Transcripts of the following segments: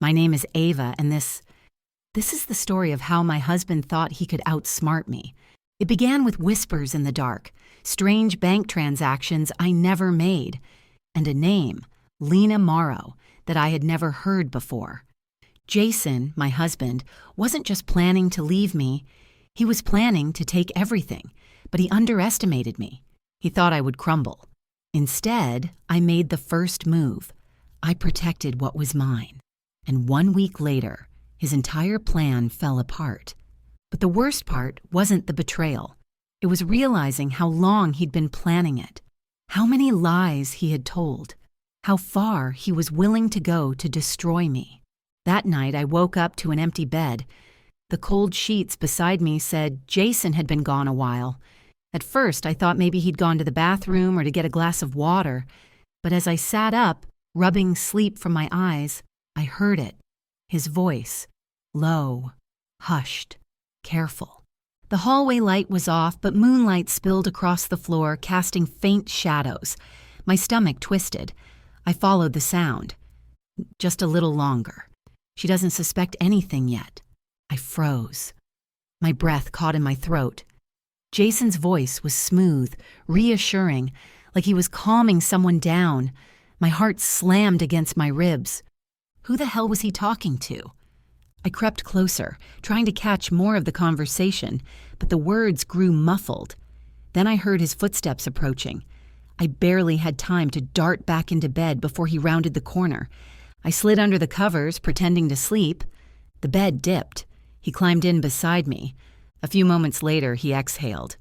My name is Ava, and this is the story of how my husband thought he could outsmart me. It began with whispers in the dark, strange bank transactions I never made, and a name, Lena Morrow, that I had never heard before. Jason, my husband, wasn't just planning to leave me. He was planning to take everything, but he underestimated me. He thought I would crumble. Instead, I made the first move. I protected what was mine. And 1 week later, his entire plan fell apart. But the worst part wasn't the betrayal. It was realizing how long he'd been planning it, how many lies he had told, how far he was willing to go to destroy me. That night, I woke up to an empty bed. The cold sheets beside me said Jason had been gone a while. At first, I thought maybe he'd gone to the bathroom or to get a glass of water. But as I sat up, rubbing sleep from my eyes, I heard it. His voice, low, hushed, careful. The hallway light was off, but moonlight spilled across the floor, casting faint shadows. My stomach twisted. I followed the sound. Just a little longer. She doesn't suspect anything yet. I froze. My breath caught in my throat. Jason's voice was smooth, reassuring, like he was calming someone down. My heart slammed against my ribs. Who the hell was he talking to? I crept closer, trying to catch more of the conversation, but the words grew muffled. Then I heard his footsteps approaching. I barely had time to dart back into bed before he rounded the corner. I slid under the covers, pretending to sleep. The bed dipped. He climbed in beside me. A few moments later, he exhaled.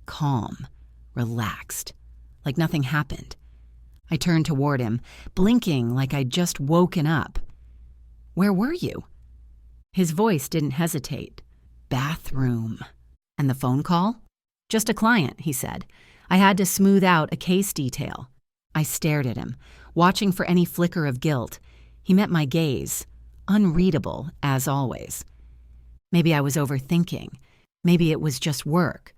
Calm, relaxed, like nothing happened. I turned toward him, blinking like I'd just woken up. "Where were you?" His voice didn't hesitate. "Bathroom." "And the phone call?" "Just a client," he said. "I had to smooth out a case detail." I stared at him, watching for any flicker of guilt. He met my gaze, unreadable as always. Maybe I was overthinking. Maybe it was just work.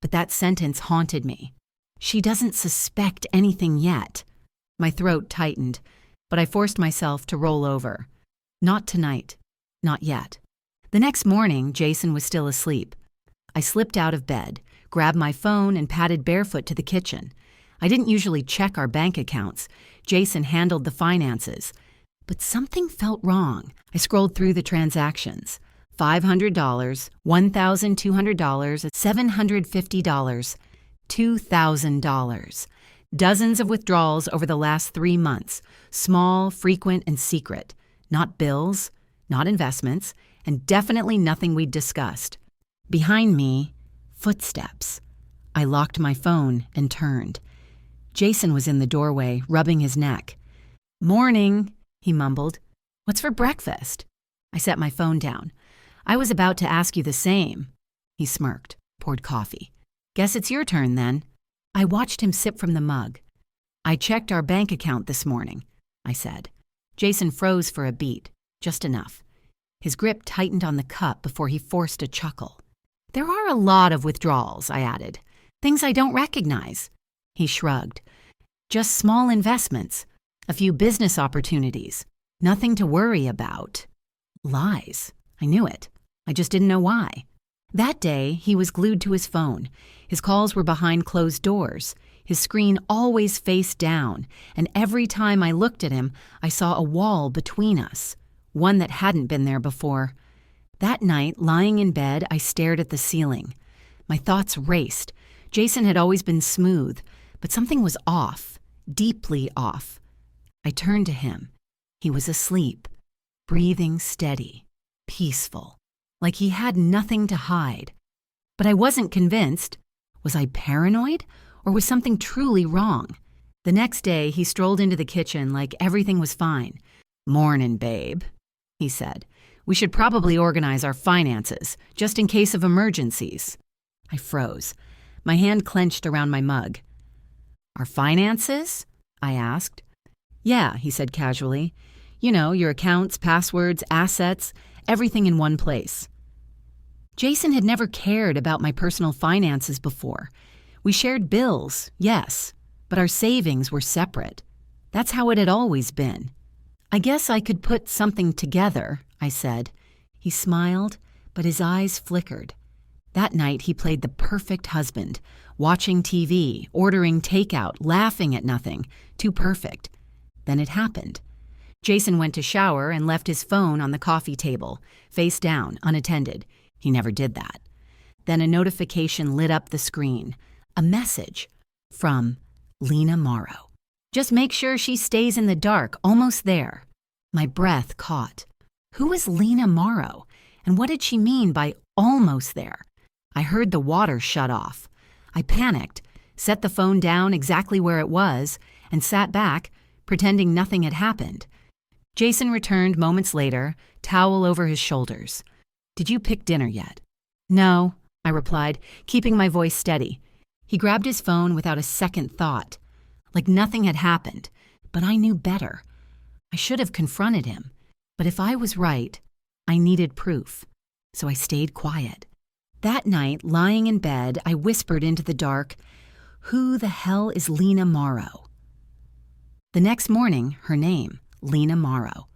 But that sentence haunted me. She doesn't suspect anything yet. My throat tightened, but I forced myself to roll over. Not tonight. Not yet. The next morning, Jason was still asleep. I slipped out of bed, grabbed my phone, and padded barefoot to the kitchen. I didn't usually check our bank accounts. Jason handled the finances. But something felt wrong. I scrolled through the transactions. $500, $1,200, $750, $2,000. Dozens of withdrawals over the last 3 months. Small, frequent, and secret. Not bills, not investments, and definitely nothing we'd discussed. Behind me, footsteps. I locked my phone and turned. Jason was in the doorway, rubbing his neck. "Morning," he mumbled. "What's for breakfast?" I set my phone down. "I was about to ask you the same." He smirked, poured coffee. "Guess it's your turn then." I watched him sip from the mug. "I checked our bank account this morning," I said. Jason froze for a beat, just enough. His grip tightened on the cup before he forced a chuckle. "There are a lot of withdrawals," I added. "Things I don't recognize." He shrugged. "Just small investments. A few business opportunities. Nothing to worry about." Lies. I knew it. I just didn't know why. That day, he was glued to his phone. His calls were behind closed doors. His screen always faced down, and every time I looked at him, I saw a wall between us, one that hadn't been there before. That night, lying in bed, I stared at the ceiling. My thoughts raced. Jason had always been smooth, but something was off, deeply off. I turned to him. He was asleep, breathing steady, peaceful, like he had nothing to hide. But I wasn't convinced. Was I paranoid, or was something truly wrong? The next day, he strolled into the kitchen like everything was fine. "Mornin', babe," he said. "We should probably organize our finances, just in case of emergencies." I froze. My hand clenched around my mug. "Our finances?" I asked. "Yeah," he said casually. "You know, your accounts, passwords, assets, everything in one place." Jason had never cared about my personal finances before. We shared bills, yes, but our savings were separate. That's how it had always been. I guess I could put something together, I said. He smiled, but his eyes flickered. That night he played the perfect husband, watching TV, ordering takeout, laughing at nothing. Too perfect. Then it happened. Jason went to shower and left his phone on the coffee table, face down, unattended. He never did that. Then a notification lit up the screen. A message from Lena Morrow. Just make sure she stays in the dark, almost there. My breath caught. Who was Lena Morrow? And what did she mean by almost there? I heard the water shut off. I panicked, set the phone down exactly where it was, and sat back, pretending nothing had happened. Jason returned moments later, towel over his shoulders. Did you pick dinner yet? No, I replied, keeping my voice steady. He grabbed his phone without a second thought. Like nothing had happened, but I knew better. I should have confronted him, but if I was right, I needed proof, so I stayed quiet. That night, lying in bed, I whispered into the dark, "Who the hell is Lena Morrow?" The next morning, her name, Lena Morrow,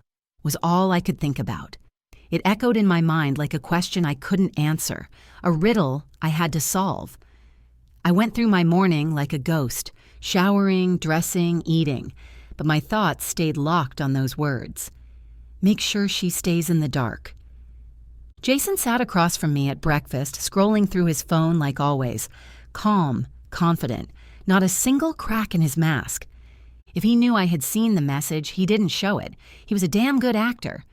was all I could think about. It echoed in my mind like a question I couldn't answer, a riddle I had to solve. I went through my morning like a ghost, showering, dressing, eating, but my thoughts stayed locked on those words. Make sure she stays in the dark. Jason sat across from me at breakfast, scrolling through his phone like always, calm, confident, not a single crack in his mask. If he knew I had seen the message, he didn't show it. He was a damn good actor.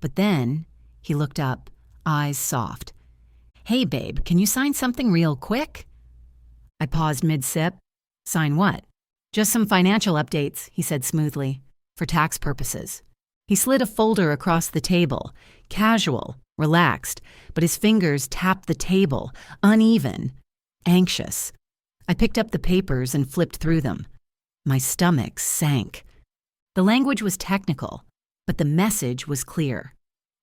But then he looked up, eyes soft. Hey, babe, can you sign something real quick? I paused mid-sip. Sign what? Just some financial updates, he said smoothly, for tax purposes. He slid a folder across the table, casual, relaxed, but his fingers tapped the table, uneven, anxious. I picked up the papers and flipped through them. My stomach sank. The language was technical, but the message was clear.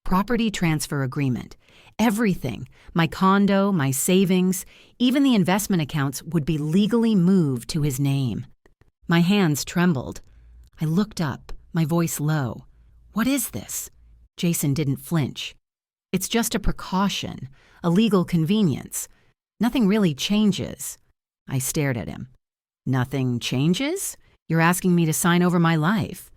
Property transfer agreement. Everything, my condo, my savings, even the investment accounts would be legally moved to his name. My hands trembled. I looked up, my voice low. What is this? Jason didn't flinch. It's just a precaution, a legal convenience. Nothing really changes. I stared at him. Nothing changes? You're asking me to sign over my life.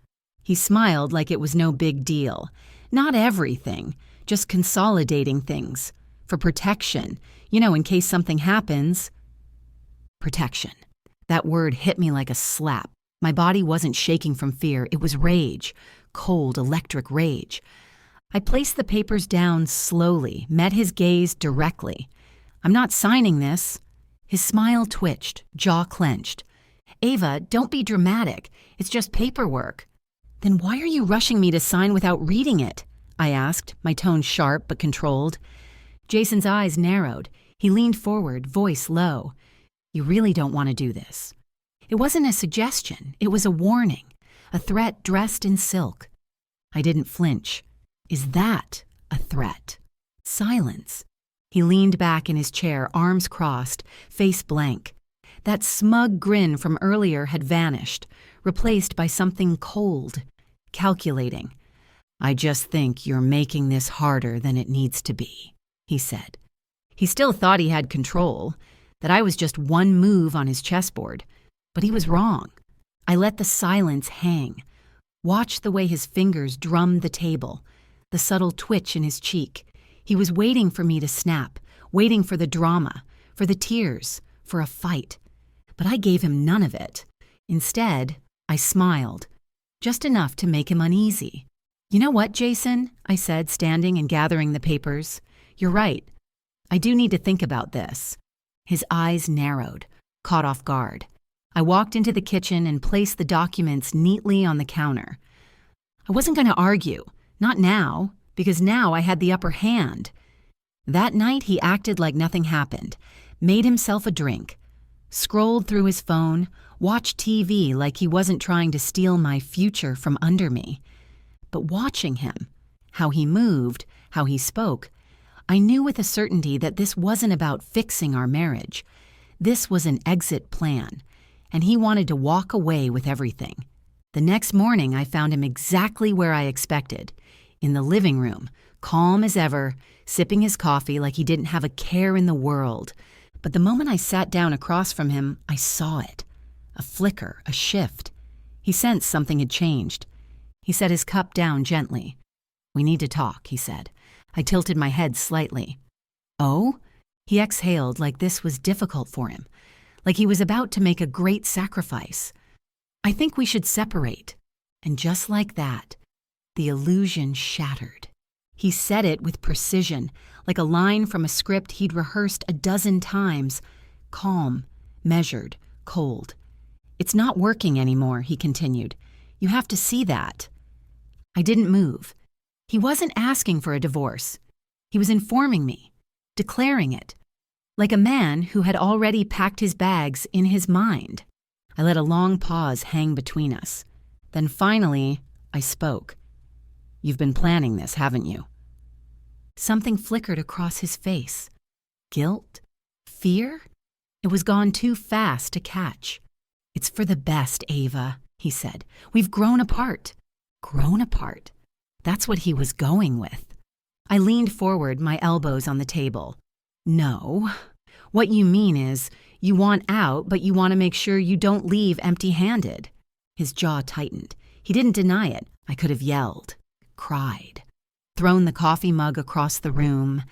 He smiled like it was no big deal. Not everything, just consolidating things. For protection, in case something happens. Protection. That word hit me like a slap. My body wasn't shaking from fear. It was rage. Cold, electric rage. I placed the papers down slowly, met his gaze directly. I'm not signing this. His smile twitched, jaw clenched. Ava, don't be dramatic. It's just paperwork. Then why are you rushing me to sign without reading it? I asked, my tone sharp but controlled. Jason's eyes narrowed. He leaned forward, voice low. You really don't want to do this. It wasn't a suggestion. It was a warning, a threat dressed in silk. I didn't flinch. Is that a threat? Silence. He leaned back in his chair, arms crossed, face blank. That smug grin from earlier had vanished, replaced by something cold, calculating. I just think you're making this harder than it needs to be, he said. He still thought he had control, that I was just one move on his chessboard, but he was wrong. I let the silence hang, watched the way his fingers drummed the table, the subtle twitch in his cheek. He was waiting for me to snap, waiting for the drama, for the tears, for a fight. But I gave him none of it. Instead, I smiled, just enough to make him uneasy. You know what, Jason? I said, standing and gathering the papers. You're right. I do need to think about this. His eyes narrowed, caught off guard. I walked into the kitchen and placed the documents neatly on the counter. I wasn't going to argue, not now, because now I had the upper hand. That night he acted like nothing happened, made himself a drink, scrolled through his phone, watched TV like he wasn't trying to steal my future from under me. But watching him, how he moved, how he spoke, I knew with a certainty that this wasn't about fixing our marriage. This was an exit plan, and he wanted to walk away with everything. The next morning, I found him exactly where I expected, in the living room, calm as ever, sipping his coffee like he didn't have a care in the world. But the moment I sat down across from him, I saw it. A flicker, a shift. He sensed something had changed. He set his cup down gently. "We need to talk," he said. I tilted my head slightly. "Oh?" He exhaled like this was difficult for him, like he was about to make a great sacrifice. "I think we should separate." And just like that, the illusion shattered. He said it with precision, like a line from a script he'd rehearsed a dozen times. Calm, measured, cold. "It's not working anymore," he continued. "You have to see that." I didn't move. He wasn't asking for a divorce. He was informing me, declaring it, like a man who had already packed his bags in his mind. I let a long pause hang between us. Then finally, I spoke. "You've been planning this, haven't you?" Something flickered across his face. Guilt? Fear? It was gone too fast to catch. "It's for the best, Ava," he said. "We've grown apart." Grown apart? That's what he was going with. I leaned forward, my elbows on the table. "No. What you mean is, you want out, but you want to make sure you don't leave empty-handed." His jaw tightened. He didn't deny it. I could have yelled, cried, thrown the coffee mug across the room,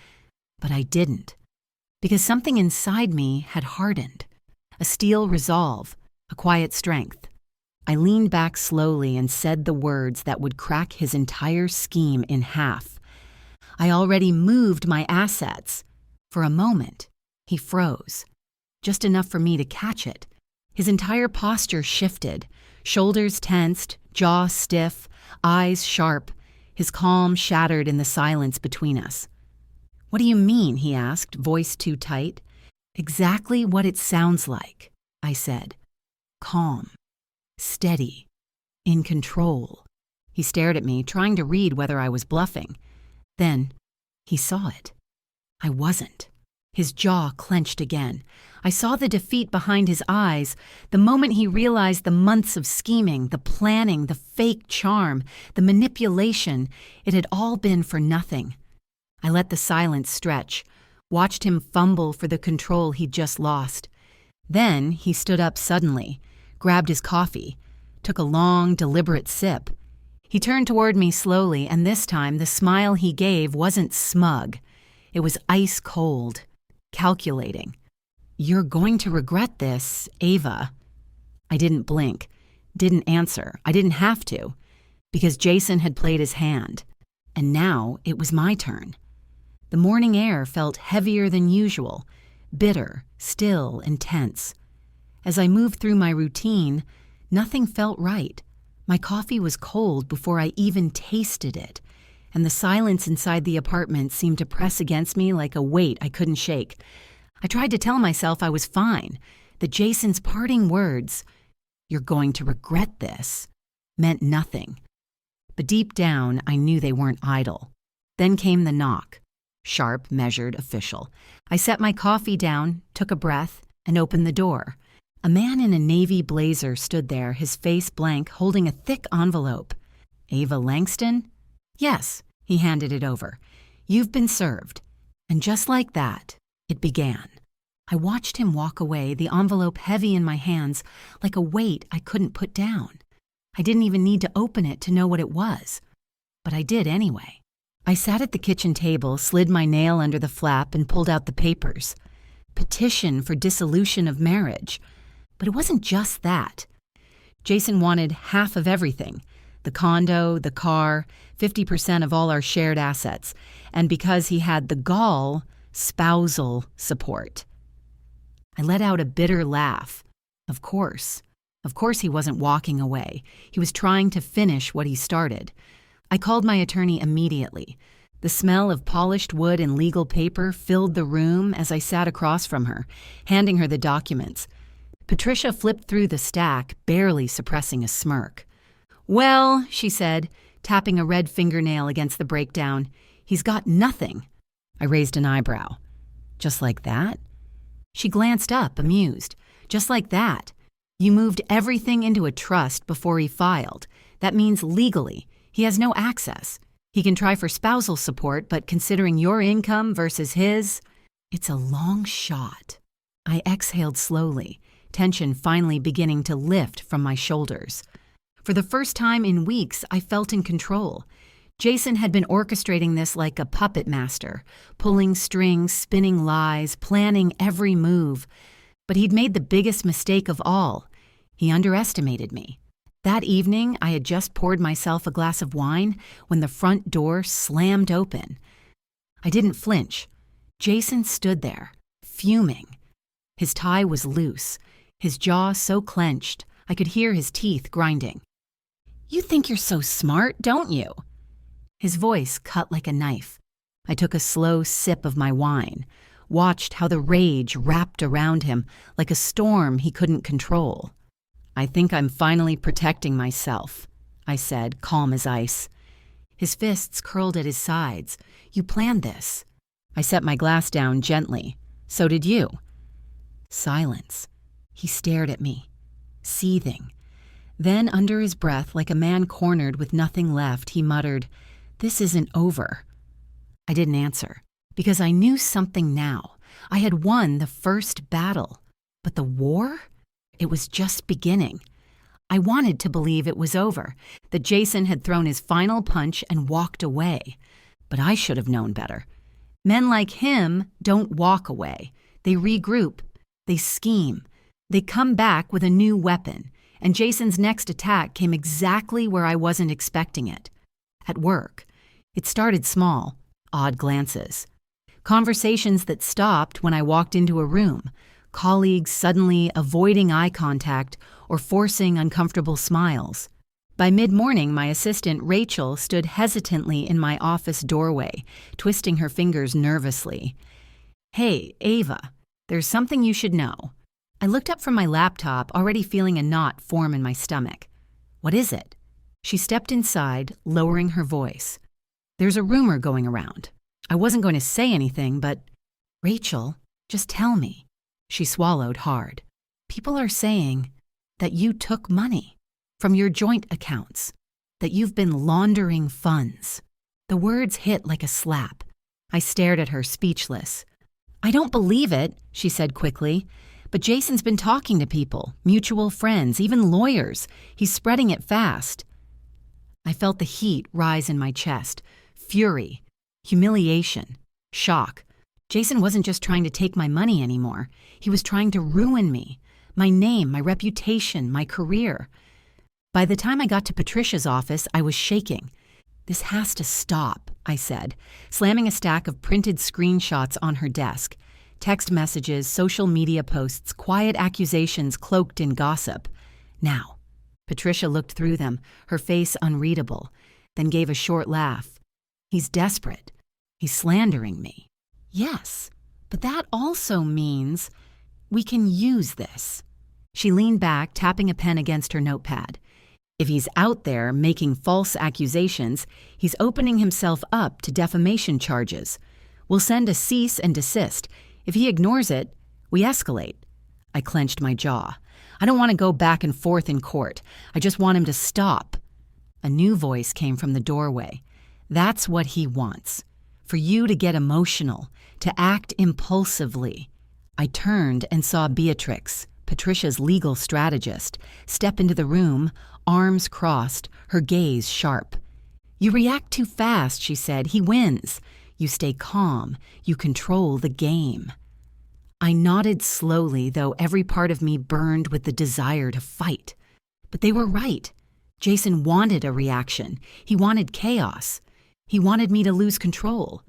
but I didn't, because something inside me had hardened. A steel resolve, a quiet strength. I leaned back slowly and said the words that would crack his entire scheme in half. I already moved my assets. For a moment, he froze, just enough for me to catch it. His entire posture shifted, shoulders tensed, jaw stiff, eyes sharp, his calm shattered in the silence between us. "What do you mean?" he asked, voice too tight. "Exactly what it sounds like," I said. Calm, steady, in control. He stared at me, trying to read whether I was bluffing. Then he saw it. I wasn't. His jaw clenched again. I saw the defeat behind his eyes, the moment he realized the months of scheming, the planning, the fake charm, the manipulation. It had all been for nothing. I let the silence stretch, watched him fumble for the control he'd just lost. Then he stood up suddenly, grabbed his coffee, took a long, deliberate sip. He turned toward me slowly, and this time the smile he gave wasn't smug. It was ice cold, calculating. "You're going to regret this, Ava." I didn't blink, didn't answer. I didn't have to, because Jason had played his hand. And now it was my turn. The morning air felt heavier than usual, bitter, still, intense. As I moved through my routine, nothing felt right. My coffee was cold before I even tasted it, and the silence inside the apartment seemed to press against me like a weight I couldn't shake. I tried to tell myself I was fine, that Jason's parting words, "You're going to regret this," meant nothing. But deep down, I knew they weren't idle. Then came the knock. Sharp, measured, official. I set my coffee down, took a breath, and opened the door. A man in a navy blazer stood there, his face blank, holding a thick envelope. "Ava Langston?" "Yes," he handed it over. "You've been served." And just like that, it began. I watched him walk away, the envelope heavy in my hands, like a weight I couldn't put down. I didn't even need to open it to know what it was. But I did anyway. I sat at the kitchen table, slid my nail under the flap, and pulled out the papers. Petition for dissolution of marriage. But it wasn't just that. Jason wanted half of everything. The condo, the car, 50% of all our shared assets. And because he had the gall, spousal support. I let out a bitter laugh. Of course. Of course he wasn't walking away. He was trying to finish what he started. I called my attorney immediately. The smell of polished wood and legal paper filled the room as I sat across from her, handing her the documents. Patricia flipped through the stack, barely suppressing a smirk. "Well," she said, tapping a red fingernail against the breakdown, "he's got nothing." I raised an eyebrow. "Just like that?" She glanced up, amused. "Just like that. You moved everything into a trust before he filed. That means legally, he has no access. He can try for spousal support, but considering your income versus his, it's a long shot. I exhaled slowly, tension finally beginning to lift from my shoulders. For the first time in weeks, I felt in control. Jason had been orchestrating this like a puppet master, pulling strings, spinning lies, planning every move. But he'd made the biggest mistake of all. He underestimated me. That evening, I had just poured myself a glass of wine when the front door slammed open. I didn't flinch. Jason stood there, fuming. His tie was loose, his jaw so clenched I could hear his teeth grinding. "You think you're so smart, don't you?" His voice cut like a knife. I took a slow sip of my wine, watched how the rage wrapped around him like a storm he couldn't control. "I think I'm finally protecting myself," I said, calm as ice. His fists curled at his sides. "You planned this." I set my glass down gently. "So did you." Silence. He stared at me, seething. Then, under his breath, like a man cornered with nothing left, he muttered, "This isn't over." I didn't answer, because I knew something now. I had won the first battle. But the war? It was just beginning. I wanted to believe it was over, that Jason had thrown his final punch and walked away. But I should have known better. Men like him don't walk away. They regroup. They scheme. They come back with a new weapon. And Jason's next attack came exactly where I wasn't expecting it. At work. It started small, odd glances. Conversations that stopped when I walked into a room. Colleagues suddenly avoiding eye contact or forcing uncomfortable smiles. By mid-morning, my assistant, Rachel, stood hesitantly in my office doorway, twisting her fingers nervously. "Hey, Ava, there's something you should know." I looked up from my laptop, already feeling a knot form in my stomach. "What is it?" She stepped inside, lowering her voice. "There's a rumor going around. I wasn't going to say anything, but—" "Rachel, just tell me." She swallowed hard. "People are saying that you took money from your joint accounts, that you've been laundering funds." The words hit like a slap. I stared at her, speechless. "I don't believe it," she said quickly. "But Jason's been talking to people, mutual friends, even lawyers. He's spreading it fast." I felt the heat rise in my chest. Fury, humiliation, shock. Jason wasn't just trying to take my money anymore. He was trying to ruin me, my name, my reputation, my career. By the time I got to Patricia's office, I was shaking. "This has to stop," I said, slamming a stack of printed screenshots on her desk. Text messages, social media posts, quiet accusations cloaked in gossip. "Now." Patricia looked through them, her face unreadable, then gave a short laugh. "He's desperate. He's slandering me." "Yes, but that also means we can use this." She leaned back, tapping a pen against her notepad. "If he's out there making false accusations, he's opening himself up to defamation charges. We'll send a cease and desist. If he ignores it, we escalate." I clenched my jaw. "I don't want to go back and forth in court. I just want him to stop." A new voice came from the doorway. "That's what he wants. For you to get emotional, to act impulsively." I turned and saw Beatrix, Patricia's legal strategist, step into the room, arms crossed, her gaze sharp. "You react too fast," she said. "He wins. You stay calm. You control the game." I nodded slowly, though every part of me burned with the desire to fight. But they were right. Jason wanted a reaction. He wanted chaos. He wanted me to lose control.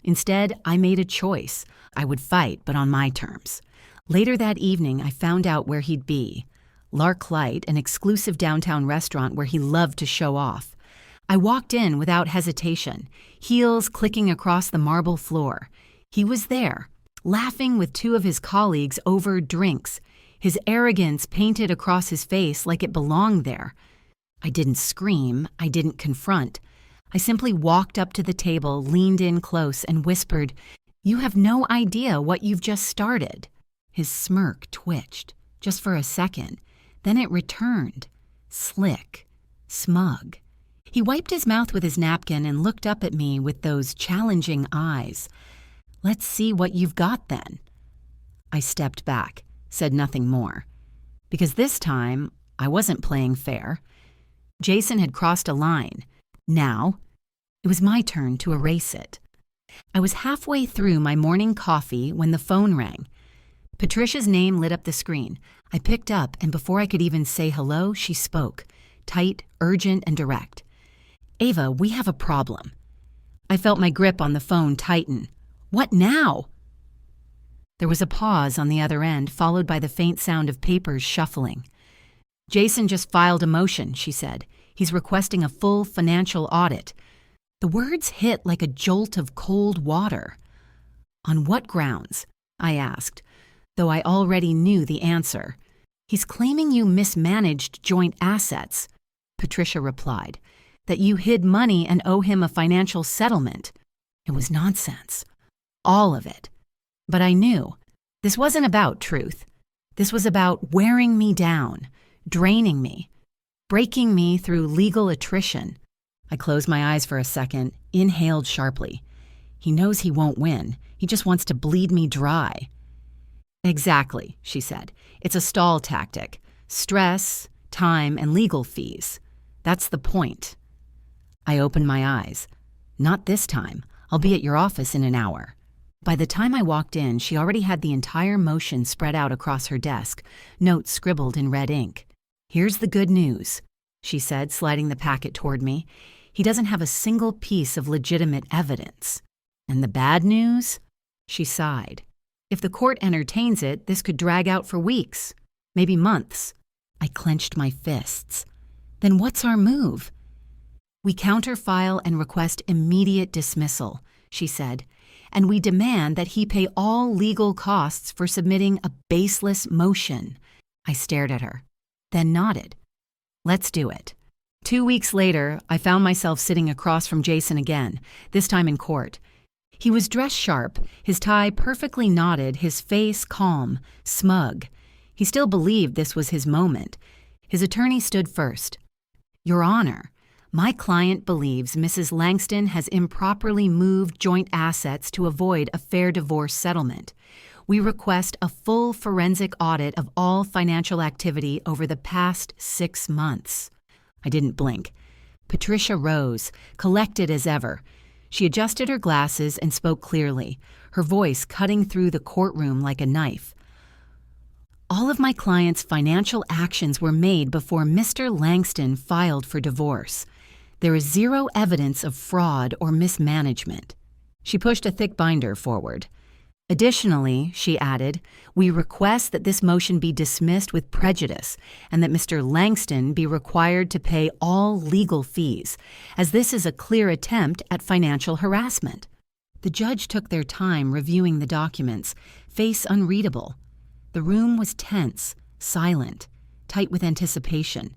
Instead, I made a choice. I would fight, but on my terms. Later that evening, I found out where he'd be. Lark Light, an exclusive downtown restaurant where he loved to show off. I walked in without hesitation, heels clicking across the marble floor. He was there, laughing with two of his colleagues over drinks, his arrogance painted across his face like it belonged there. I didn't scream, I didn't confront. I simply walked up to the table, leaned in close, and whispered, "You have no idea what you've just started." His smirk twitched, just for a second. Then it returned, slick, smug. He wiped his mouth with his napkin and looked up at me with those challenging eyes. "Let's see what you've got then." I stepped back, said nothing more. Because this time, I wasn't playing fair. Jason had crossed a line. Now, it was my turn to erase it. I was halfway through my morning coffee when the phone rang. Patricia's name lit up the screen. I picked up, and before I could even say hello, she spoke, tight, urgent, and direct. "Ava, we have a problem." I felt my grip on the phone tighten. "What now?" There was a pause on the other end, followed by the faint sound of papers shuffling. "Jason just filed a motion," she said. "He's requesting a full financial audit." The words hit like a jolt of cold water. "On what grounds?" I asked, though I already knew the answer. "He's claiming you mismanaged joint assets," Patricia replied, "that you hid money and owe him a financial settlement." It was nonsense. All of it. But I knew. This wasn't about truth. This was about wearing me down, draining me, breaking me through legal attrition. I closed my eyes for a second, inhaled sharply. He knows he won't win. He just wants to bleed me dry. "Exactly," she said. "It's a stall tactic. Stress, time, and legal fees. That's the point." I opened my eyes. "Not this time. I'll be at your office in an hour." By the time I walked in, she already had the entire motion spread out across her desk, notes scribbled in red ink. "Here's the good news," she said, sliding the packet toward me. "He doesn't have a single piece of legitimate evidence. And the bad news?" She sighed. "If the court entertains it, this could drag out for weeks, maybe months." I clenched my fists. "Then what's our move?" "We counterfile and request immediate dismissal," she said, "and we demand that he pay all legal costs for submitting a baseless motion." I stared at her, then nodded. "Let's do it." 2 weeks later, I found myself sitting across from Jason again, this time in court. He was dressed sharp, his tie perfectly knotted, his face calm, smug. He still believed this was his moment. His attorney stood first. "Your Honor, my client believes Mrs. Langston has improperly moved joint assets to avoid a fair divorce settlement. We request a full forensic audit of all financial activity over the past 6 months." I didn't blink. Patricia rose, collected as ever. She adjusted her glasses and spoke clearly, her voice cutting through the courtroom like a knife. "All of my client's financial actions were made before Mr. Langston filed for divorce. There is zero evidence of fraud or mismanagement." She pushed a thick binder forward. "Additionally," she added, "we request that this motion be dismissed with prejudice and that Mr. Langston be required to pay all legal fees, as this is a clear attempt at financial harassment." The judge took their time reviewing the documents, face unreadable. The room was tense, silent, tight with anticipation.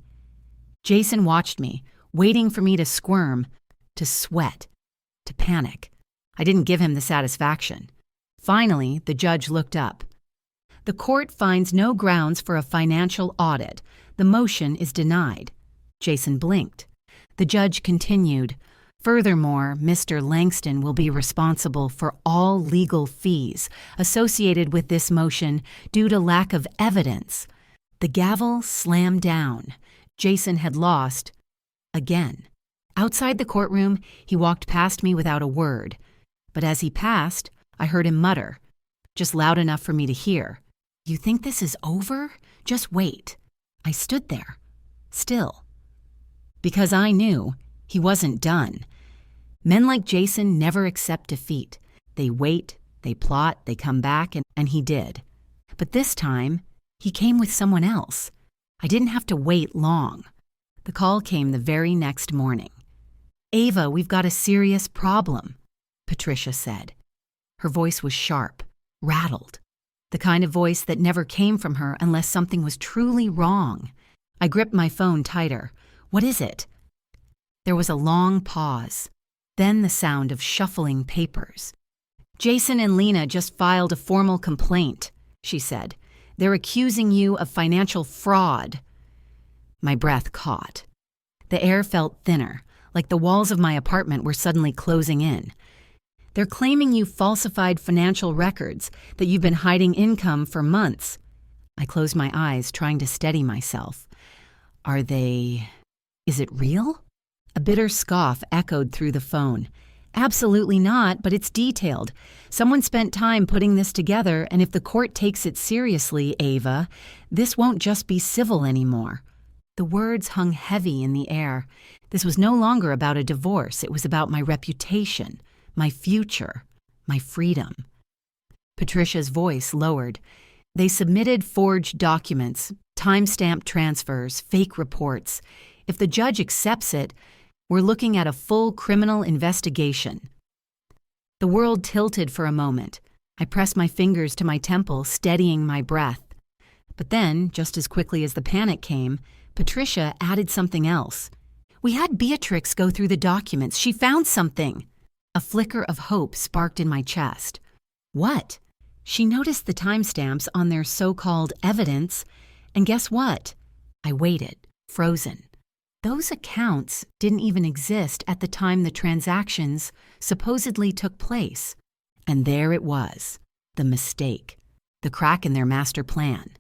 Jason watched me, waiting for me to squirm, to sweat, to panic. I didn't give him the satisfaction. Finally, the judge looked up. "The court finds no grounds for a financial audit. The motion is denied." Jason blinked. The judge continued, "Furthermore, Mr. Langston will be responsible for all legal fees associated with this motion due to lack of evidence." The gavel slammed down. Jason had lost again. Outside the courtroom, he walked past me without a word. But as he passed, I heard him mutter, just loud enough for me to hear, "You think this is over? Just wait." I stood there, still. Because I knew he wasn't done. Men like Jason never accept defeat. They wait, they plot, they come back, and he did. But this time, he came with someone else. I didn't have to wait long. The call came the very next morning. "Ava, we've got a serious problem," Patricia said. Her voice was sharp, rattled, the kind of voice that never came from her unless something was truly wrong. I gripped my phone tighter. "What is it?" There was a long pause, then the sound of shuffling papers. "Jason and Lena just filed a formal complaint," she said. "They're accusing you of financial fraud." My breath caught. The air felt thinner, like the walls of my apartment were suddenly closing in. They're claiming you falsified financial records, that you've been hiding income for months. I closed my eyes, trying to steady myself. Is it real? A bitter scoff echoed through the phone. Absolutely not, but it's detailed. Someone spent time putting this together, and if the court takes it seriously, Ava, this won't just be civil anymore. The words hung heavy in the air. This was no longer about a divorce. It was about my reputation, my future, my freedom. Patricia's voice lowered. They submitted forged documents, time-stamped transfers, fake reports. If the judge accepts it, we're looking at a full criminal investigation. The world tilted for a moment. I pressed my fingers to my temple, steadying my breath. But then, just as quickly as the panic came, Patricia added something else. We had Beatrix go through the documents. She found something. A flicker of hope sparked in my chest. What? She noticed the timestamps on their so-called evidence, and guess what? I waited, frozen. Those accounts didn't even exist at the time the transactions supposedly took place. And there it was, the mistake, the crack in their master plan.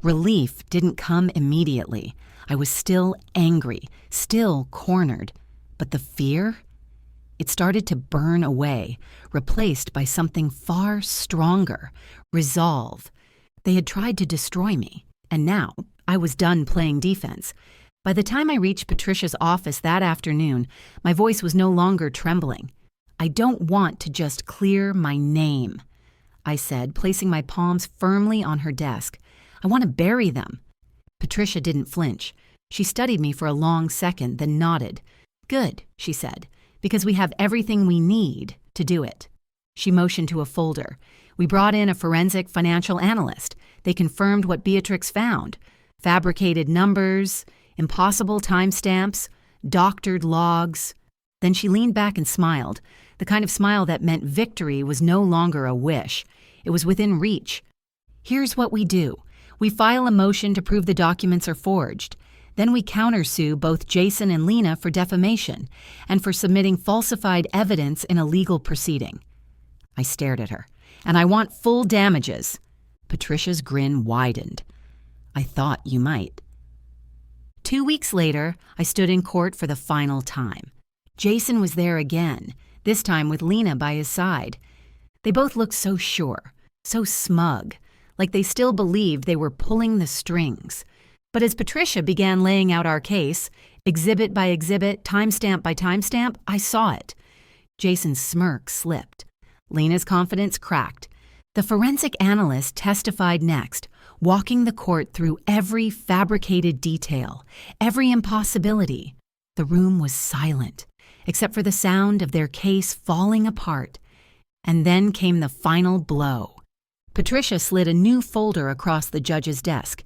Relief didn't come immediately. I was still angry, still cornered. But the fear? It started to burn away, replaced by something far stronger, resolve. They had tried to destroy me, and now I was done playing defense. By the time I reached Patricia's office that afternoon, my voice was no longer trembling. I don't want to just clear my name, I said, placing my palms firmly on her desk. I want to bury them. Patricia didn't flinch. She studied me for a long second, then nodded. Good, she said, because we have everything we need to do it. She motioned to a folder. We brought in a forensic financial analyst. They confirmed what Beatrix found. Fabricated numbers, impossible timestamps, doctored logs. Then she leaned back and smiled, the kind of smile that meant victory was no longer a wish. It was within reach. Here's what we do. We file a motion to prove the documents are forged. Then we countersue both Jason and Lena for defamation and for submitting falsified evidence in a legal proceeding. I stared at her. And I want full damages. Patricia's grin widened. I thought you might. 2 weeks later, I stood in court for the final time. Jason was there again, this time with Lena by his side. They both looked so sure, so smug, like they still believed they were pulling the strings. But as Patricia began laying out our case, exhibit by exhibit, timestamp by timestamp, I saw it. Jason's smirk slipped. Lena's confidence cracked. The forensic analyst testified next, walking the court through every fabricated detail, every impossibility. The room was silent, except for the sound of their case falling apart. And then came the final blow. Patricia slid a new folder across the judge's desk.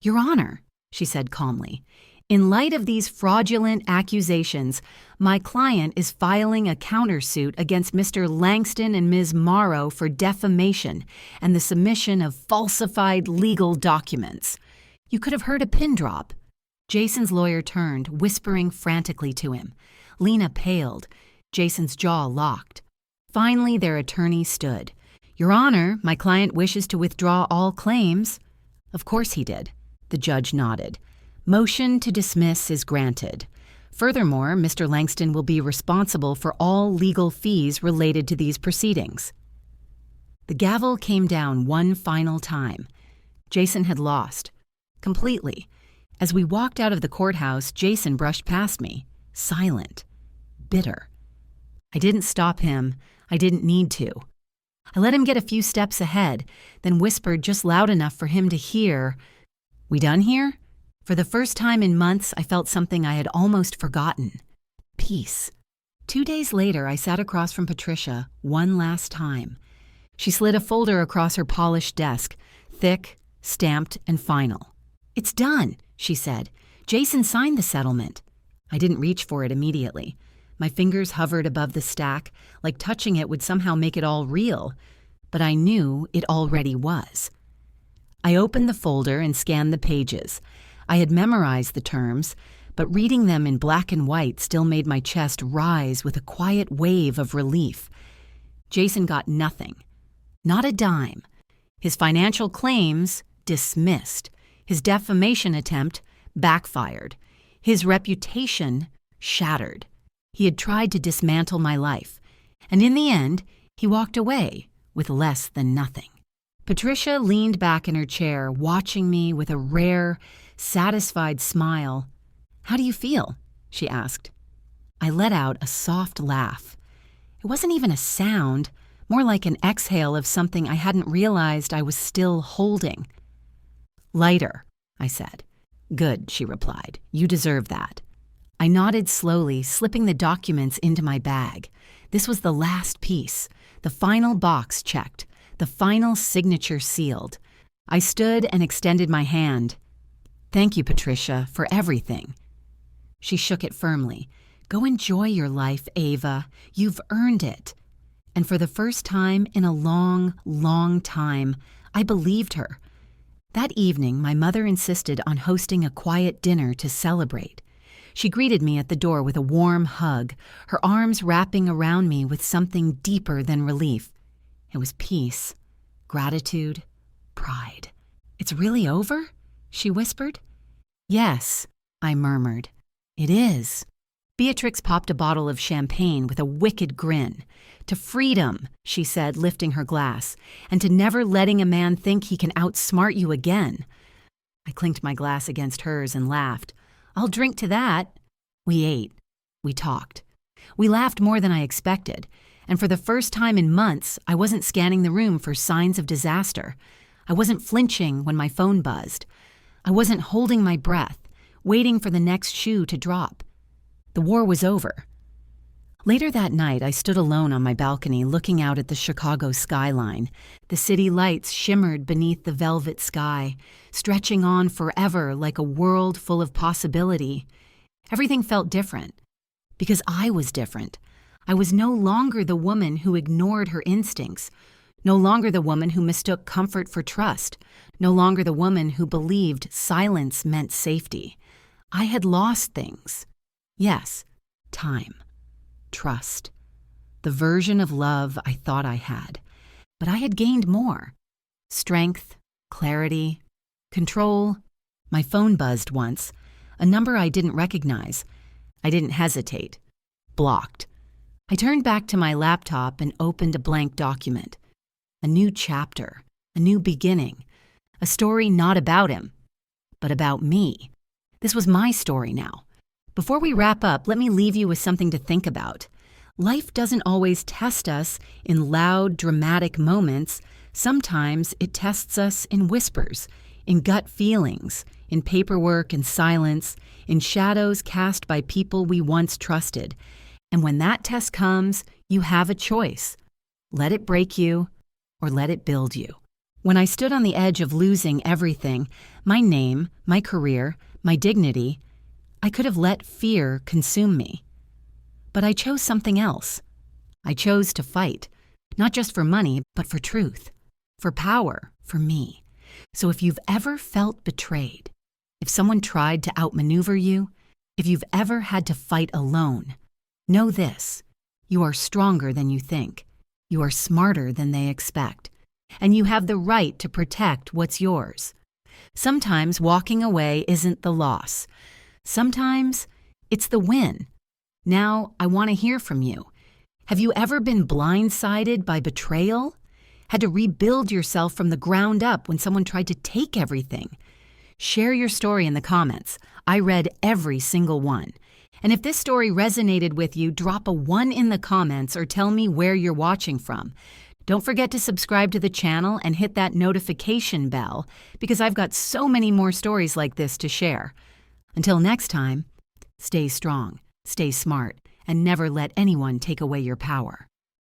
Your Honor, she said calmly, in light of these fraudulent accusations, my client is filing a countersuit against Mr. Langston and Ms. Morrow for defamation and the submission of falsified legal documents. You could have heard a pin drop. Jason's lawyer turned, whispering frantically to him. Lena paled. Jason's jaw locked. Finally, their attorney stood. Your Honor, my client wishes to withdraw all claims. Of course he did. The judge nodded. Motion to dismiss is granted. Furthermore, Mr. Langston will be responsible for all legal fees related to these proceedings. The gavel came down one final time. Jason had lost. Completely. As we walked out of the courthouse, Jason brushed past me, silent, bitter. I didn't stop him. I didn't need to. I let him get a few steps ahead, then whispered just loud enough for him to hear, We done here? For the first time in months, I felt something I had almost forgotten. Peace. 2 days later, I sat across from Patricia one last time. She slid a folder across her polished desk, thick, stamped, and final. It's done, she said. Jason signed the settlement. I didn't reach for it immediately. My fingers hovered above the stack, like touching it would somehow make it all real. But I knew it already was. I opened the folder and scanned the pages. I had memorized the terms, but reading them in black and white still made my chest rise with a quiet wave of relief. Jason got nothing. Not a dime. His financial claims dismissed. His defamation attempt backfired. His reputation shattered. He had tried to dismantle my life, and in the end, he walked away with less than nothing. Patricia leaned back in her chair, watching me with a rare, satisfied smile. "How do you feel?" she asked. I let out a soft laugh. It wasn't even a sound, more like an exhale of something I hadn't realized I was still holding. "Lighter," I said. "Good," she replied. "You deserve that." I nodded slowly, slipping the documents into my bag. This was the last piece, the final box checked, the final signature sealed. I stood and extended my hand. "Thank you, Patricia, for everything." She shook it firmly. "Go enjoy your life, Ava. You've earned it." And for the first time in a long, long time, I believed her. That evening, my mother insisted on hosting a quiet dinner to celebrate. She greeted me at the door with a warm hug, her arms wrapping around me with something deeper than relief. It was peace, gratitude, pride. "It's really over?" she whispered. "Yes," I murmured. "It is." Beatrix popped a bottle of champagne with a wicked grin. "To freedom," she said, lifting her glass, "and to never letting a man think he can outsmart you again." I clinked my glass against hers and laughed. "I'll drink to that." We ate. We talked. We laughed more than I expected, and for the first time in months, I wasn't scanning the room for signs of disaster. I wasn't flinching when my phone buzzed. I wasn't holding my breath, waiting for the next shoe to drop. The war was over. Later that night, I stood alone on my balcony looking out at the Chicago skyline. The city lights shimmered beneath the velvet sky, stretching on forever like a world full of possibility. Everything felt different, because I was different. I was no longer the woman who ignored her instincts, no longer the woman who mistook comfort for trust, no longer the woman who believed silence meant safety. I had lost things. Yes, time. Trust. The version of love I thought I had. But I had gained more. Strength, clarity, control. My phone buzzed once, a number I didn't recognize. I didn't hesitate. Blocked. I turned back to my laptop and opened a blank document. A new chapter, a new beginning. A story not about him, but about me. This was my story now. Before we wrap up, let me leave you with something to think about. Life doesn't always test us in loud, dramatic moments. Sometimes it tests us in whispers, in gut feelings, in paperwork and silence, in shadows cast by people we once trusted. And when that test comes, you have a choice. Let it break you or let it build you. When I stood on the edge of losing everything, my name, my career, my dignity, I could have let fear consume me. But I chose something else. I chose to fight, not just for money, but for truth, for power, for me. So if you've ever felt betrayed, if someone tried to outmaneuver you, if you've ever had to fight alone, know this: you are stronger than you think. You are smarter than they expect. And you have the right to protect what's yours. Sometimes walking away isn't the loss. Sometimes it's the win. Now, I want to hear from you. Have you ever been blindsided by betrayal? Had to rebuild yourself from the ground up when someone tried to take everything? Share your story in the comments. I read every single one. And if this story resonated with you, drop a 1 in the comments or tell me where you're watching from. Don't forget to subscribe to the channel and hit that notification bell, because I've got so many more stories like this to share. Until next time, stay strong, stay smart, and never let anyone take away your power.